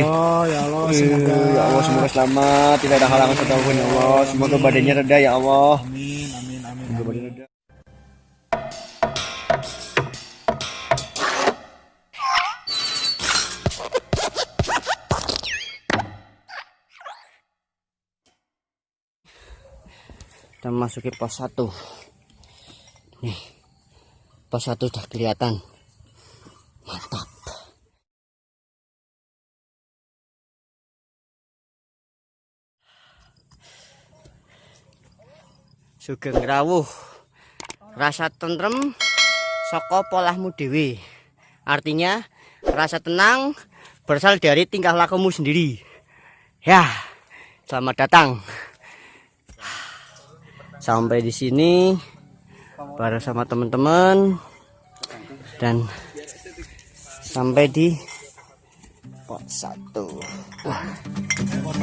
Allah, ya Allah, semoga ya Allah, semoga selamat, tidak ada halangan satupun ya Allah. Semoga badannya reda ya Allah. amin, amin, amin, Semoga amin. badannya reda. Kita memasuki pos 1. Nih, pos 1 sudah kelihatan. Mantap. Sugeng rawuh, rasa tentrem saka polahmu dewe. Artinya rasa tenang berasal dari tingkah lakumu sendiri. Ya, selamat datang. Sampai di sini bareng sama teman-teman dan sampai di pos 1.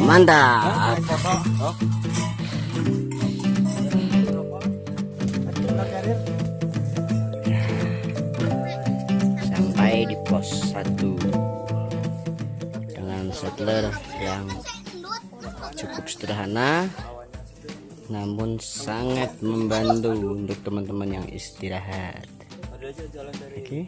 Mantap. Sampai di pos 1 dengan settler yang cukup sederhana namun sangat membantu untuk teman-teman yang istirahat. Oke.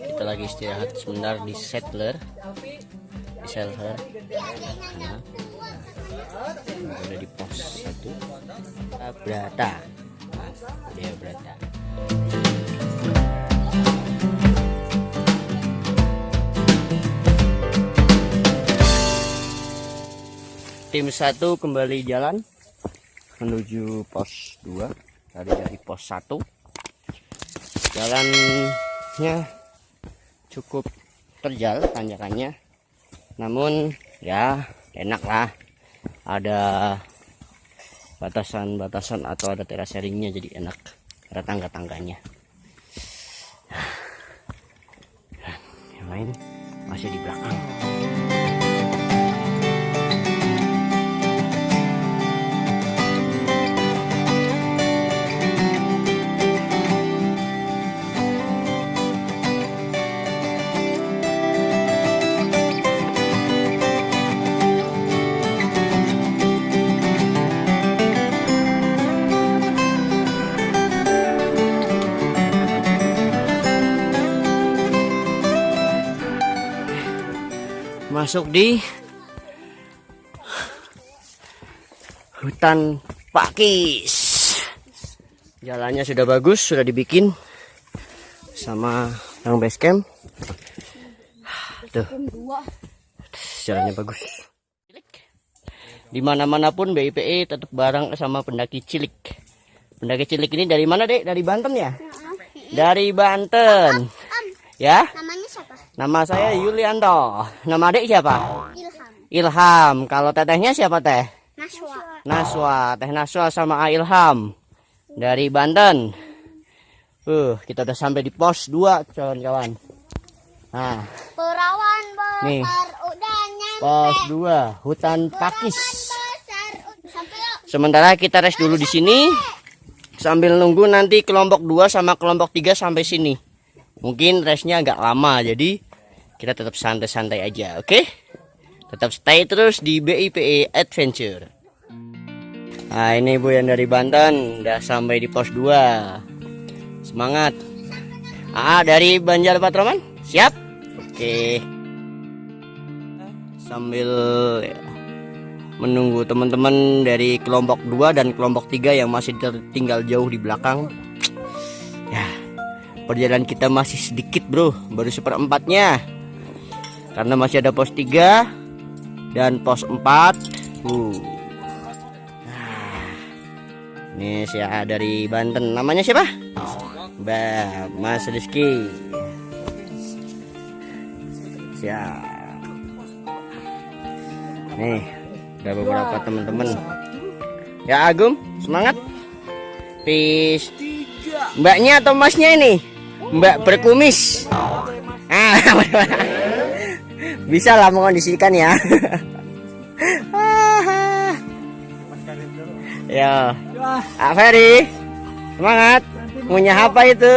Kita lagi istirahat sebentar di settler, di shelter. Nah, ada di pos 1 Brata. Dia Brata. Tim 1 kembali jalan menuju pos 2 dari pos 1. Jalannya cukup terjal tanjakannya, namun ya enak lah, ada batasan-batasan atau ada terasering-nya, jadi enak, ada tangga-tangganya. Yang lain masih di belakang. Masuk di hutan pakis. Jalannya sudah bagus, sudah dibikin sama yang base camp. Tuh, jalannya bagus. Dimana-mana pun BIPE tetap bareng sama pendaki cilik. Pendaki cilik ini dari mana, Dek? Dari Banten ya? Dari Banten. Ya? Namanya siapa? Nama saya Yulianto. Nama adik siapa? Ilham. Ilham. Kalau tetehnya siapa, Teh? Naswa. Naswa. Teh Naswa sama Ilham dari Banten. Kita udah sampai di pos 2, kawan-kawan. Nah, Perawan nih, besar udah nyampe. pos 2, hutan pakis. Besar sampai yuk. Sementara kita rest dulu di sini sambil nunggu nanti kelompok 2 sama kelompok 3 sampai sini. Mungkin restnya agak lama, jadi kita tetap santai-santai aja, oke? Tetap stay terus di BIPE Adventure. Nah, ini Bu yang dari Banten udah sampai di pos 2. Semangat. Dari Banjar Patroman, siap? Oke. Sambil menunggu teman-teman dari kelompok 2 dan kelompok 3 yang masih tertinggal jauh di belakang. Ya, perjalanan kita masih sedikit, bro, baru 1/4-nya. Karena masih ada pos 3 dan pos 4. Nah, ini saya dari Banten. Namanya siapa? Mas Rizky. Siap. Nih, ada beberapa teman-teman. Ya, Agum, semangat. Peace. Mbaknya atau masnya ini? Mbak berkumis. Bisa lah mengondisikan ya. Ya, Ferry, semangat. Punya apa itu?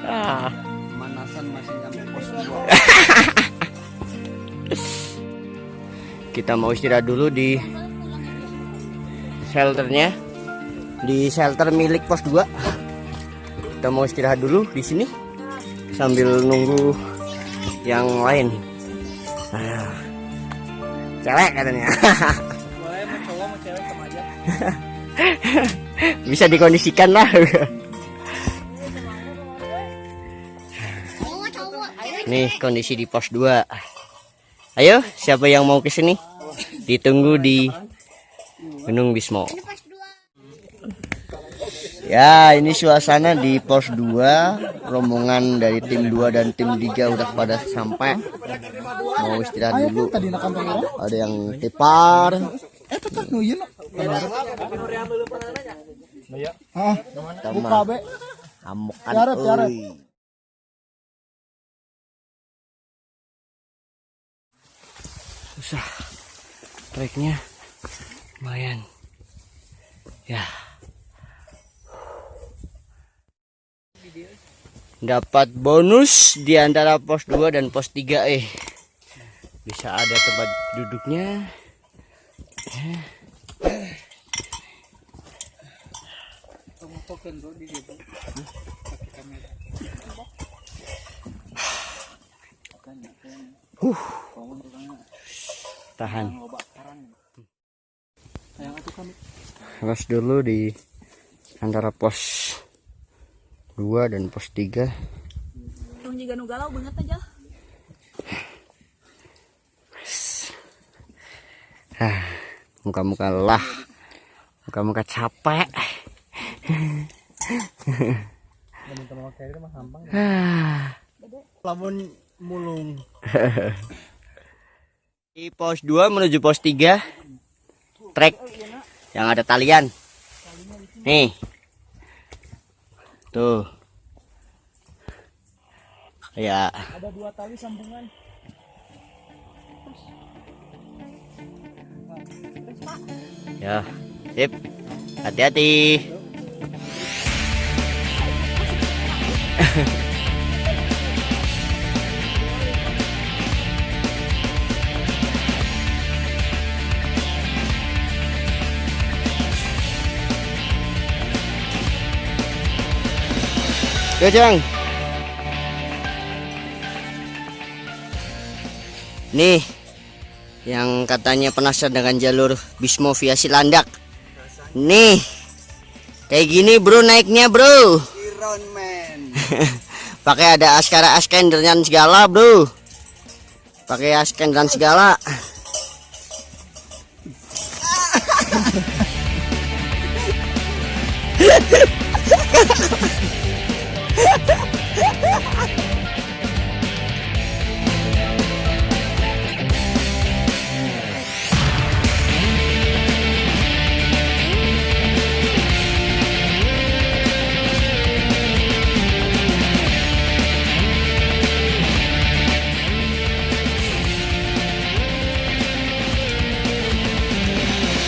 Ah. Manasan masih nyampe pos 2. Kita mau istirahat dulu di shelternya, di shelter milik pos 2. Kita mau istirahat dulu di sini sambil nunggu yang lain. Cewek katanya. Boleh mau cowok mau cewek sama aja. Bisa dikondisikan lah. Nih kondisi di pos 2. Ayo, siapa yang mau ke sini? Ditunggu di Gunung Bismo. Ya, ini suasana di pos 2. Rombongan dari tim 2 dan tim 3 udah pada sampai. Mau istirahat dulu. Ada yang tepar. Buka be. Amokan. Tiarap. euy. Susah treknya lumayan ya, dapat bonus di antara pos 2 dan pos 3. Bisa ada tempat duduknya. Tahan. Rest dulu di antara pos 2 dan pos 3. Tong juga nu galau banget aja. Muka-muka lelah, muka-muka capek. Lamun mulung. Di pos 2 menuju pos 3 trek yang ada talian. Nih. Tuh. Ya. Ada 2 tali sambungan. Ya. Sip. Hati-hati. Yo, Jang. Nih, yang katanya penasaran dengan jalur Bismo via Cilandak. Nih, kayak gini bro naiknya bro. Iron Man. Pakai ada askara askender dan segala bro. Pakai askender dan segala.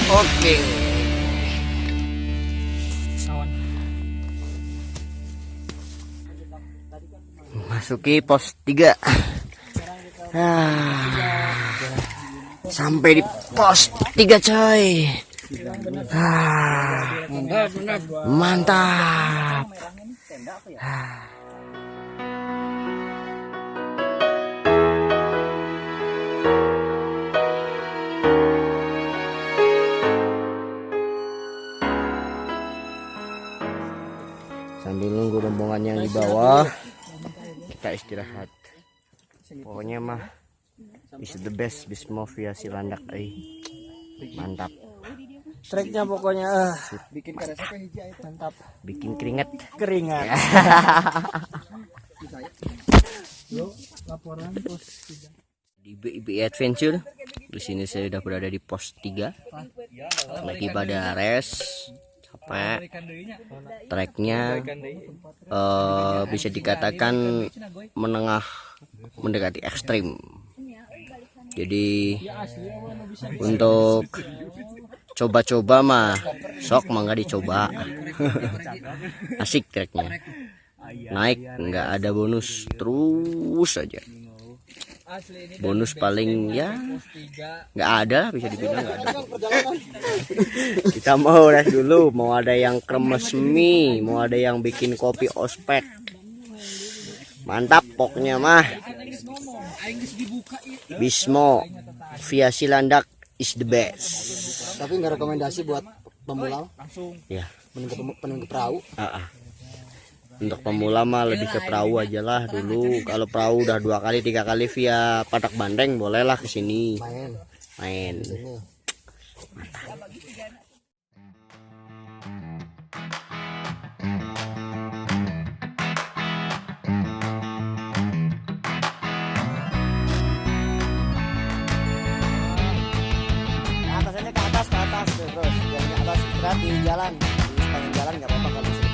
Oke. Masuki pos 3. Sampai di pos 3 coy. Mantap. Sambil nunggu rombongan yang di bawah, kita istirahat. Pokoknya mah is the best Bismo via Cilandak. Mantap. Treknya pokoknya bikin karesa hiji mantap. Bikin keringet. Yo, laporan pos 3. Di BIB Adventure. Di sini saya sudah berada di pos 3. Lagi pada rest. Capek. Treknya bisa dikatakan menengah mendekati ekstrim. Jadi untuk coba-coba mah sok mangga dicoba. Asik treknya. naik, nggak ada bonus, terus aja. Bonus paling ya nggak ada, bisa dibilang nggak ada. Kita mau rest dulu, mau ada yang kremes mie, mau ada yang bikin kopi ospek. Mantap pokoknya mah. Bismo via Silandak is the best. Tapi nggak rekomendasi buat pemula. Ya. Mending ke perahu. Untuk pemula mah lebih ke perahu aja lah dulu. Kalau perahu udah 2 kali 3 kali via Padak Bandeng, bolehlah ke sini main. Atasnya ke atas terus. Jangan ke atas, istirahat di jalan. Di sepanjang jalan nggak apa-apa kalau di situ.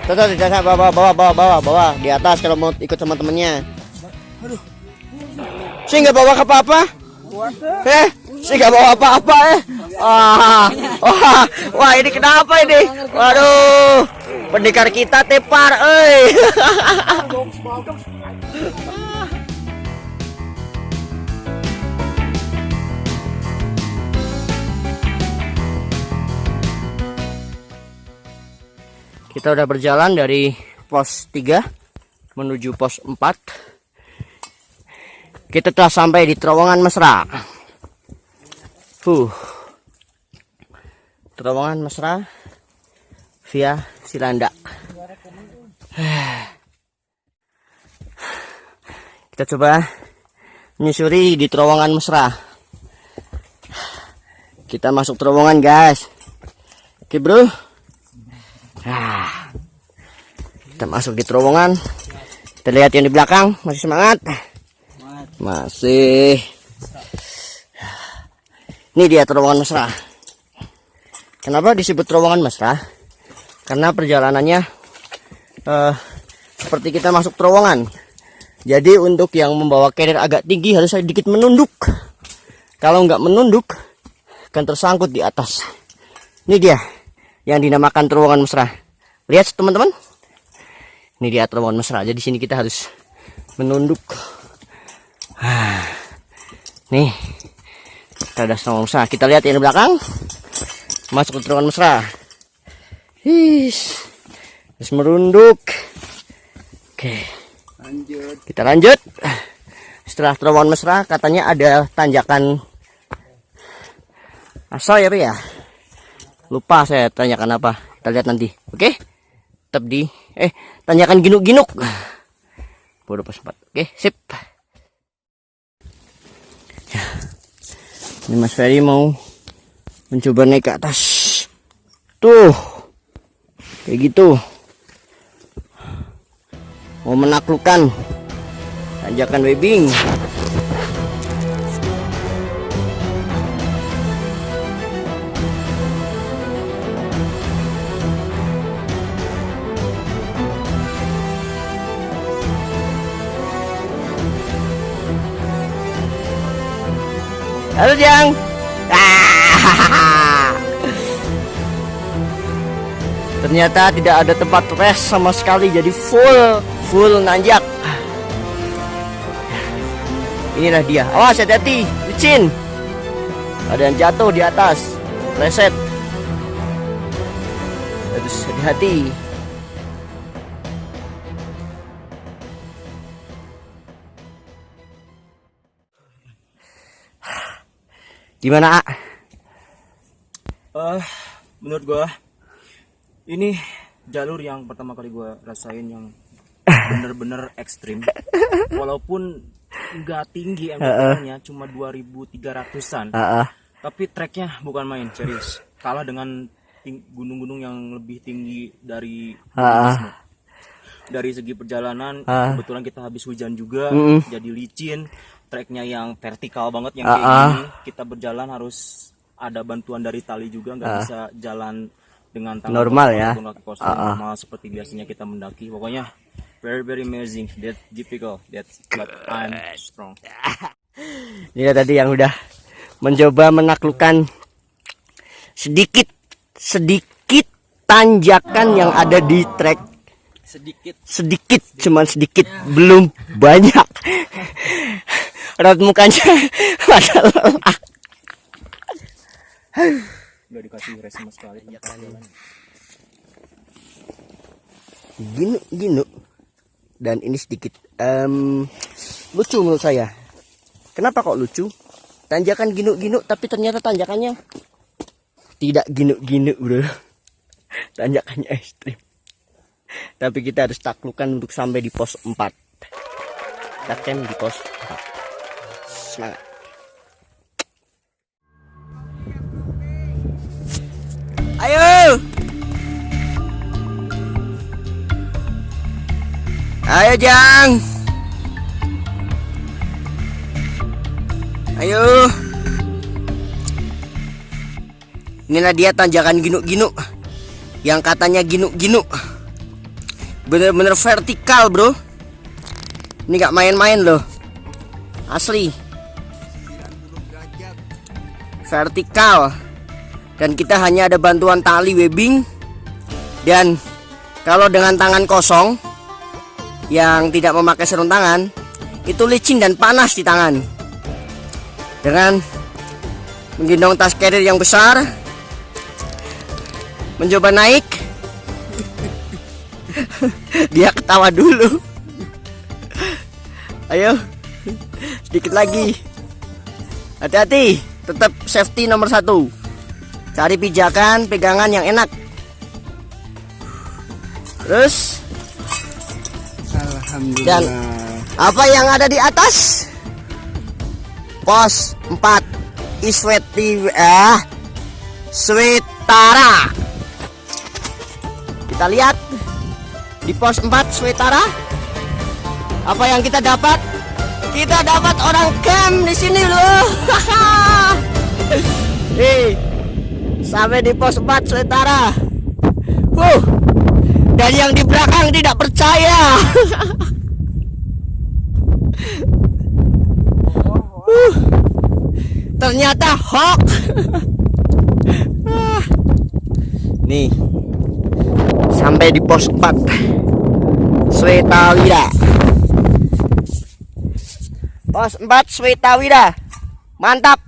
Tuh, bawa di atas kalau mau ikut sama temennya. Sih nggak bawa apa-apa. Sih nggak bawa apa-apa Wah, ini kenapa ini? Waduh, pendekar kita tepar, Kita udah berjalan dari pos 3 menuju pos 4. Kita telah sampai di terowongan mesra. Terowongan mesra via Silandak. Kita coba menyusuri di terowongan mesra. Kita masuk terowongan, guys. Oke, bro. Kita masuk di terowongan. Kita lihat yang di belakang. Masih semangat? Masih. Ini dia terowongan mesra. Kenapa disebut terowongan mesra? Karena perjalanannya seperti kita masuk terowongan. Jadi untuk yang membawa carrier agak tinggi harus sedikit menunduk. Kalau nggak menunduk akan tersangkut di atas. Ini dia yang dinamakan terowongan mesra. Lihat teman-teman, ini dia terowongan mesra. Jadi sini kita harus menunduk. Nih, kita udah terowongan mesra. Kita lihat yang di belakang, masuk ke terowongan mesra. Harus merunduk. Oke, kita lanjut. Setelah terowongan mesra, katanya ada tanjakan asal ya, Pak ya. Lupa saya tanyakan apa. Kita lihat nanti. Oke. Tetap di tanyakan ginuk-ginuk. Bodoh pas 4. Oke, sip. Ya. Ini Mas Ferry mau mencoba naik ke atas. Tuh. Kayak gitu. Mau menaklukkan tanjakan webbing. Halo Jang. Ternyata tidak ada tempat rest sama sekali, jadi full nanjak. Inilah dia. Awas, hati-hati, licin. Ada yang jatuh di atas, reset. Harus hati-hati. Gimana, A? Menurut gua ini jalur yang pertama kali gua rasain yang bener-bener ekstrim. Walaupun nggak tinggi MDPL-nya, cuma 2.300-an. Tapi treknya bukan main, serius. Kalah dengan gunung-gunung yang lebih tinggi dari Bismo. Dari segi perjalanan, kebetulan kita habis hujan juga, jadi licin. Treknya yang vertikal banget, yang kayak gini. Kita berjalan harus ada bantuan dari tali juga, nggak bisa jalan dengan tangan normal ya, normal seperti biasanya kita mendaki. Pokoknya very amazing. That's difficult. That's but I'm strong. Ini tadi yang udah mencoba menaklukkan sedikit tanjakan yang ada di trek. Sedikit, cuman sedikit, belum banyak. Raut mukanya pada lelah. Nggak dikasih rest sama sekali. Ginu. Dan ini sedikit lucu menurut saya. Kenapa kok lucu? Tanjakan ginu tapi ternyata tanjakannya tidak ginu bro. Tanjakannya ekstrim. Tapi kita harus taklukkan untuk sampai di pos 4. Kita camp di pos 4. Semangat. Ayo. Ayo Jang. Ayo. Inilah dia tanjakan ginu yang katanya ginu. Bener-bener vertikal bro. Ini gak main-main loh. Asli vertikal. Dan kita hanya ada bantuan tali webbing. Dan kalau dengan tangan kosong yang tidak memakai sarung tangan, itu licin dan panas di tangan. Dengan menggendong tas carrier yang besar, mencoba naik, dia ketawa dulu. Ayo, sedikit lagi. Hati-hati, tetap safety nomor 1. Cari pijakan, pegangan yang enak. Terus, Alhamdulillah. dan apa yang ada di atas? Pos 4 Swetara. Kita lihat di pos 4 Swetara. Apa yang kita dapat? Kita dapat orang camp di sini loh. Sampai di pos 4 Swetara. Dan yang di belakang tidak percaya. Ternyata hoax. Nih, sampai di pos 4 Swetawira. Pos 4 Swetawira. Mantap.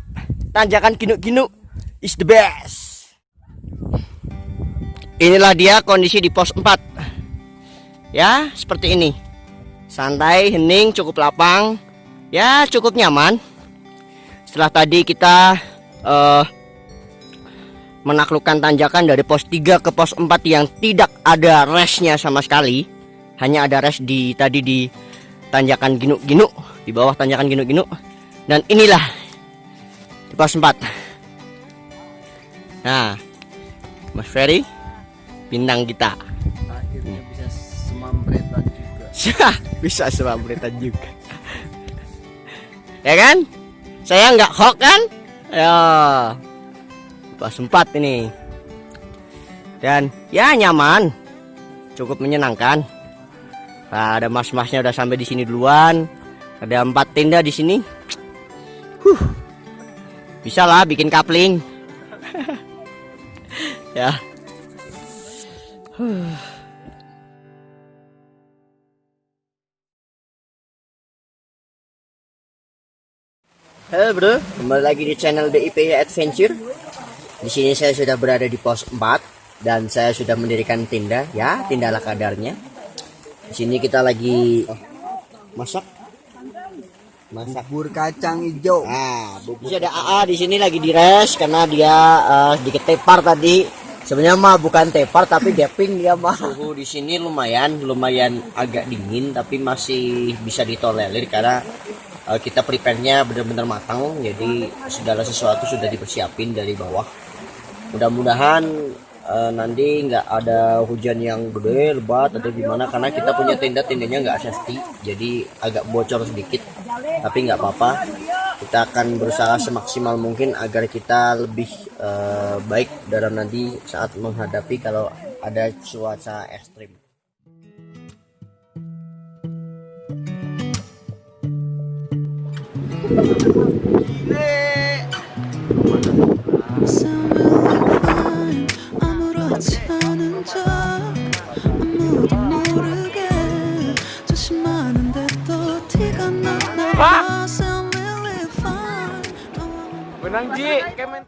Tanjakan ginu is the best. Inilah dia kondisi di pos 4. Ya, seperti ini. Santai, hening, cukup lapang. Ya, cukup nyaman. Setelah tadi kita menaklukkan tanjakan dari pos 3 ke pos 4 yang tidak ada restnya sama sekali. Hanya ada rest di tanjakan ginu, di bawah tanjakan ginu. Dan inilah di pos 4. Nah, Mas Ferry, bintang kita. Akhirnya bisa semampretan juga. Bisa semampretan juga. Ya kan? Saya nggak hoax kan? Ya, pos 4 ini. Dan ya nyaman, cukup menyenangkan. Nah, ada mas-masnya udah sampai di sini duluan. Ada 4 tenda di sini. Bisa lah bikin kapling. Ya. Halo bro, kembali lagi di channel DIP Adventure. Di sini saya sudah berada di pos 4 dan saya sudah mendirikan tenda, ya, tenda ala kadarnya. Di sini kita lagi masak Bubur kacang hijau. Nah, bisa ada AA di sini lagi di rest karena dia sedikit tepar tadi. Sebenarnya mah bukan tepar tapi gaping dia mah. Suhu di sini lumayan agak dingin tapi masih bisa ditolerir karena kita prepare-nya benar-benar matang. Jadi segala sesuatu sudah dipersiapin dari bawah. Mudah-mudahan nanti nggak ada hujan yang gede, lebat atau gimana karena kita punya tendanya nggak safety. Jadi agak bocor sedikit. Tapi nggak apa-apa, kita akan berusaha semaksimal mungkin agar kita lebih baik dalam nanti saat menghadapi kalau ada cuaca ekstrim. 아무렇지 않은 척 아무도 모르게 조심하는데 또 티가 나. Sound really fine. Benang Ji, kemen.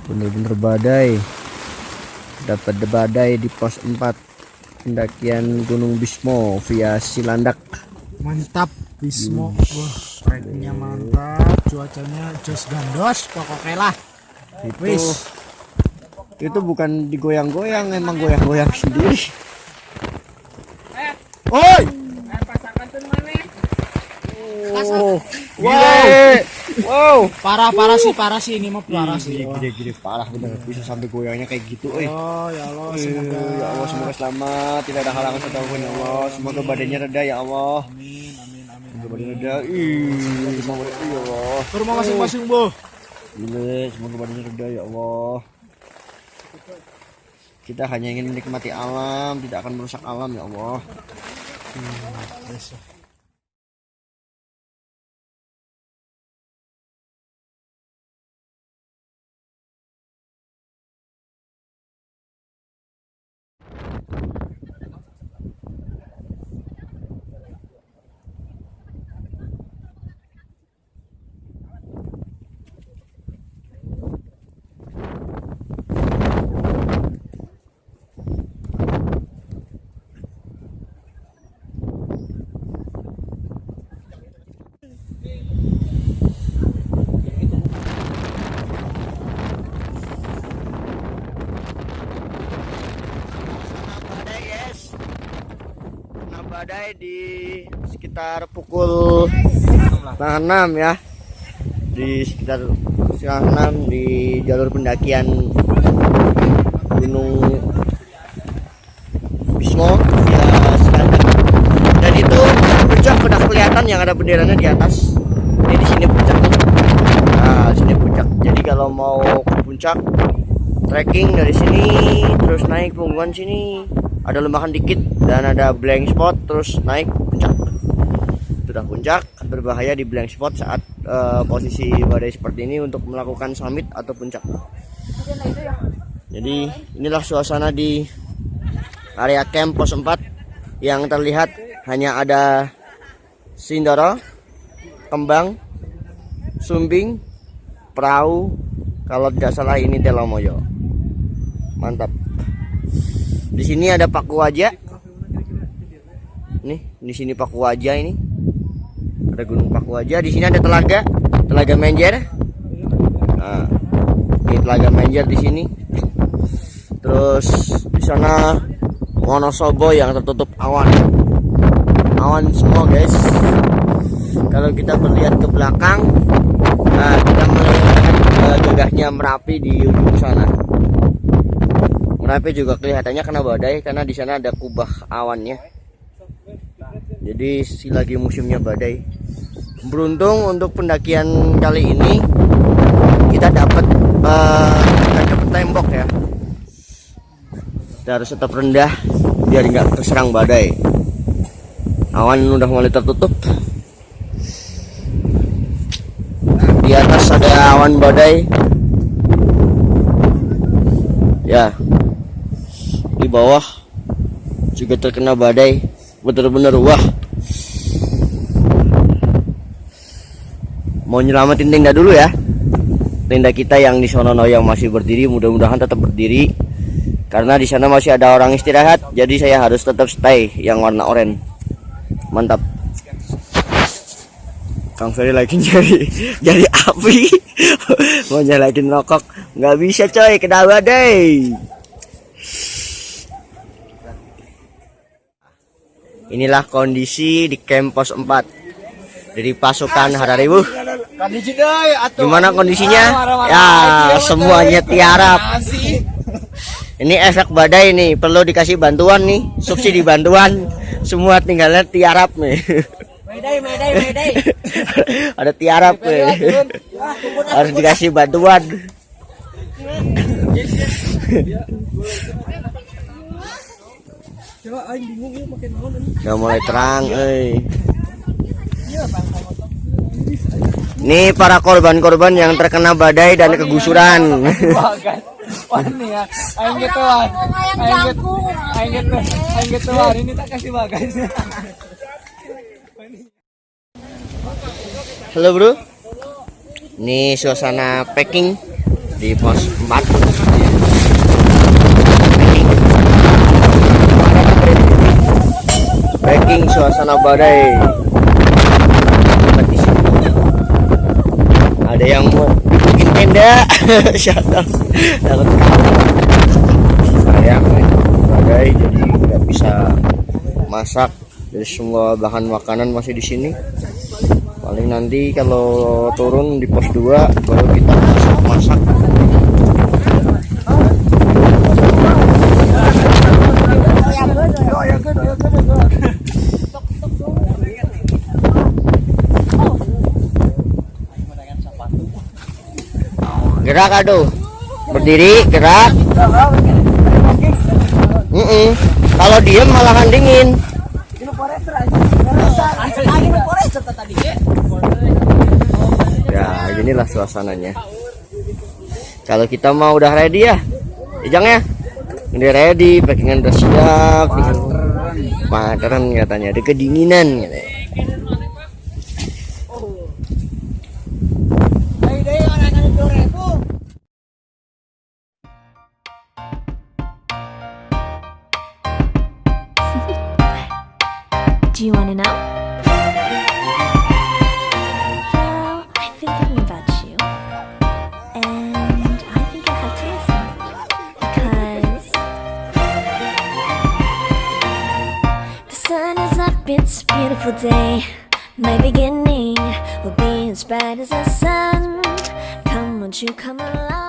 Bener-bener badai. Dapat badai di pos 4 pendakian Gunung Bismo via Cilandak. Mantap Bismo. Wah, treknya mantap, cuacanya jos gandos pokoknya lah. Itu bukan digoyang-goyang, emang goyang-goyang sendiri. Oi! Oh, wow, Parah sih ini mah parah sih. gede parah bener, bisa sampai goyangnya kayak gitu. Oh ya Allah, semoga Ya Allah, semoga selamat, tidak ada halangan satupun ya Allah. Semoga badannya reda ya Allah. amin. Semoga badannya reda. Semoga ya Allah. Ke rumah masing-masing, Bu. Semoga badannya reda ya Allah. Kita hanya ingin menikmati alam, tidak akan merusak alam ya Allah. Badai di sekitar pukul setengah 6 ya, di sekitar setengah 6 di jalur pendakian Gunung Bismo via Cilandak. Dan itu puncak udah kelihatan yang ada benderanya di atas. Ini di sini puncak. Nah, sini puncak. Jadi kalau mau ke puncak trekking dari sini terus naik punggungan sini, ada lembahan dikit dan ada blank spot, terus naik puncak. Sudah puncak, berbahaya di blank spot saat posisi badai seperti ini untuk melakukan summit atau puncak. Jadi inilah suasana di area camp pos 4. Yang terlihat hanya ada Sindoro, Kembang, Sumbing, Perahu, kalau tidak salah ini Telomoyo. Mantap. Di sini ada Pakuaja. Nih, di sini Pakuaja ini. Ada Gunung Pakuaja. Di sini ada Telaga Menjer. Nah, ini Telaga Menjer di sini. Terus di sana Wonosobo yang tertutup awan. Awan semua, guys. Kalau kita berlihat ke belakang, nah kita melihat gagahnya Merapi di ujung sana. Merapi juga kelihatannya kena badai karena di sana ada kubah awannya. Jadi lagi musimnya badai. Beruntung untuk pendakian kali ini kita dapat tembok ya. Kita harus tetap rendah biar nggak terserang badai. Awan udah mulai tertutup. Di atas ada awan badai. Ya. Di bawah juga terkena badai, bener-bener wah. Mau nyelamatin tenda dulu ya. Tenda kita yang di sono yang masih berdiri, mudah-mudahan tetap berdiri karena di sana masih ada orang istirahat. Jadi saya harus tetap stay yang warna oranye. Mantap. Kang Ferry lagi jadi api. Mau nyalain rokok nggak bisa coy, kena badai. Inilah kondisi di camp pos 4 dari pasukan Hararibuh. Gimana kondisinya? Ya, semuanya tiarap. Ini efek badai nih, perlu dikasih bantuan nih, subsidi bantuan. Semua tinggalnya tiarap nih. Mayday. Ada tiarap nih. Harus dikasih bantuan. Udah mulai terang, Ini para korban-korban yang terkena badai dan kegusuran. Ini tak kasih bagai. Halo bro, ini suasana packing di pos 4. Packing suasana badai. Ada yang mau bikin tenda. Takut sayang badai jadi nggak bisa masak. Jadi semua bahan makanan masih di sini. Paling nanti kalau turun di pos 2 baru kita masak. Gerak aduh. Berdiri, gerak. Kalau diem malahan dingin. Ya, inilah suasananya. Kalau kita mau udah ready ya, Ijang ya. Udah ready, packingan udah siap. Materan katanya, ada kedinginan katanya. Do you want to know? Well, I've been thinking about you, and I think I have to listen because the sun is up, it's a beautiful day. My beginning will be as bright as the sun. Come, won't you come along?